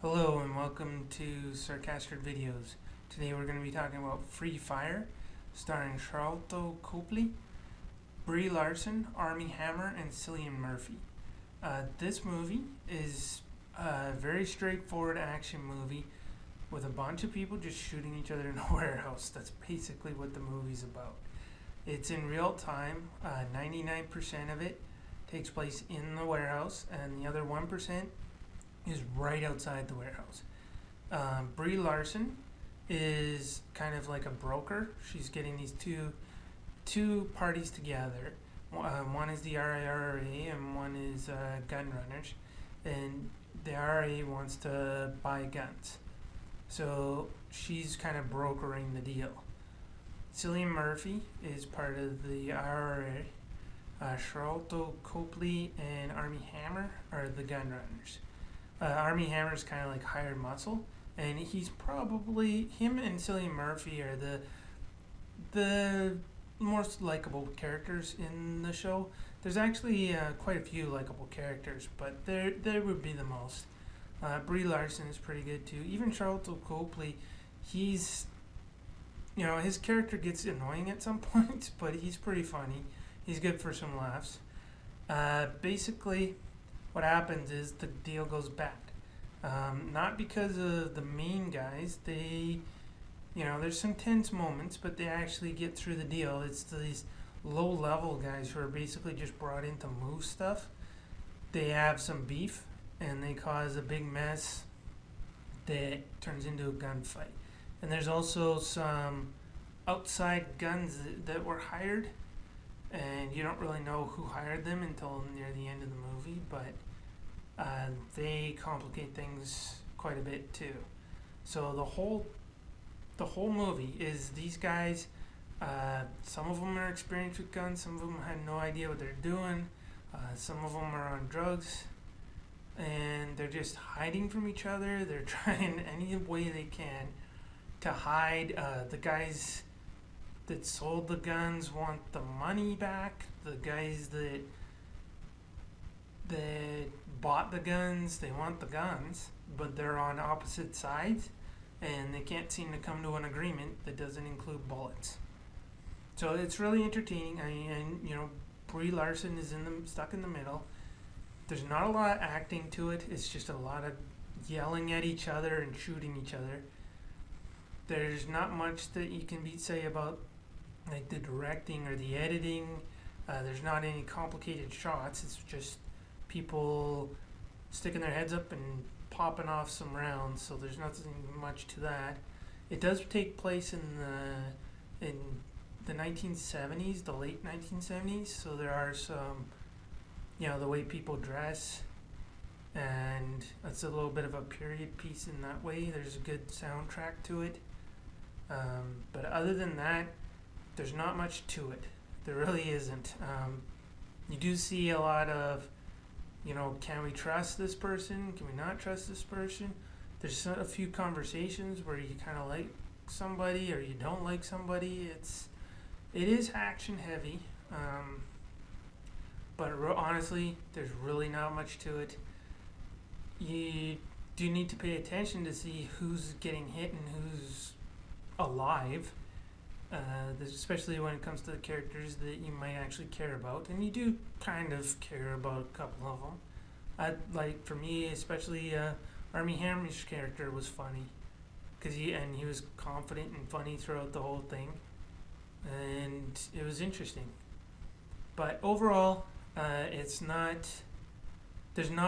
Hello and welcome to Sarcastic Videos. Today we're going to be talking about Free Fire, starring Sharlto, Copley, Brie Larson, Armie and Cillian Murphy. This movie is a very straightforward action movie with a bunch of people just shooting each other in a warehouse. That's basically what the movie's about. It's in real time. 99% of it takes place in the warehouse, and the other 1% is right outside the warehouse. Brie Larson is kind of like a broker. She's getting these two parties together. One is the RIRA and one is gun runners, and the RIRA wants to buy guns, so she's kind of brokering the deal. Cillian Murphy is part of the RIRA. Sharlto, Copley, and Armie are the gun runners. Armie Hammer's kind of like hired muscle, and he's probably him and Cillian Murphy are the most likable characters in the show. There's actually quite a few likable characters, but there would be the most. Brie Larson is pretty good too. Even Sharlto Copley, he's his character gets annoying at some points, but he's pretty funny. He's good for some laughs. Basically, what happens is the deal goes bad. Not because of the main guys. There's some tense moments, but they actually get through the deal. It's these low-level guys who are basically just brought in to move stuff. They have some beef, and they cause a big mess that turns into a gunfight. And there's also some outside guns that were hired, and you don't really know who hired them until near the end of the movie, but they complicate things quite a bit too. So the whole movie is these guys. Some of them are experienced with guns. Some of them have no idea what they're doing. Some of them are on drugs, and they're just hiding from each other. They're trying any way they can to hide. The guys that sold the guns want the money back. The guys that bought the guns, they want the guns, but they're on opposite sides, and they can't seem to come to an agreement that doesn't include bullets. So it's really entertaining. Brie Larson is stuck in the middle. There's not a lot of acting to it. It's just a lot of yelling at each other and shooting each other. There's not much that you can say about like the directing or the editing. There's not any complicated shots. It's just people sticking their heads up and popping off some rounds. So there's nothing much to that. It does take place in the 1970s, the late 1970s. So there are some, the way people dress, and it's a little bit of a period piece in that way. There's a good soundtrack to it. But other than that, there's not much to it. There really isn't. You do see a lot of, can we trust this person? Can we not trust this person? There's a few conversations where you kind of like somebody or you don't like somebody. It is action heavy, but honestly, there's really not much to it. You do need to pay attention to see who's getting hit and who's alive, especially when it comes to the characters that you might actually care about, and you do kind of care about a couple of them. For me, especially Armie Hammer's character was funny, because he was confident and funny throughout the whole thing, and it was interesting. But overall, there's not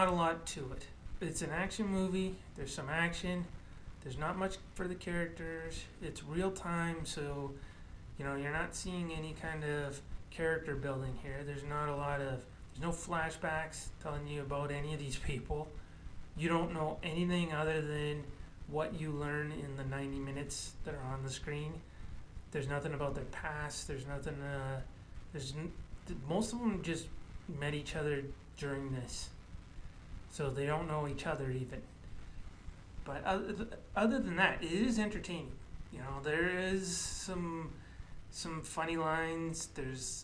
a lot to it. It's an action movie. There's some action. There's not much for the characters. It's real time, so you're not seeing any kind of character building here. There's no flashbacks telling you about any of these people. You don't know anything other than what you learn in the 90 minutes that are on the screen. There's nothing about their past. There's nothing. Most of them just met each other during this, so they don't know each other even. But other than that, it is entertaining. There is some funny lines.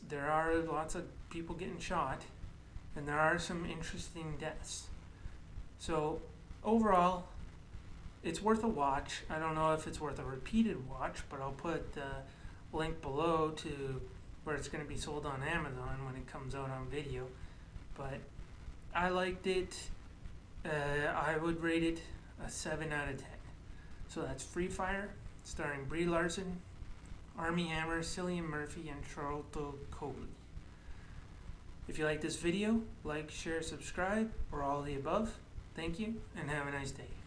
There are lots of people getting shot, and there are some interesting deaths. So overall, it's worth a watch. I don't know if it's worth a repeated watch, but I'll put the link below to where it's going to be sold on Amazon when it comes out on video. But I liked it. I would rate it a 7 out of 10. So that's Free Fire, starring Brie Larson, Armie Hammer, Cillian Murphy, and Sharlto Copley. If you like this video, like, share, subscribe, or all of the above. Thank you, and have a nice day.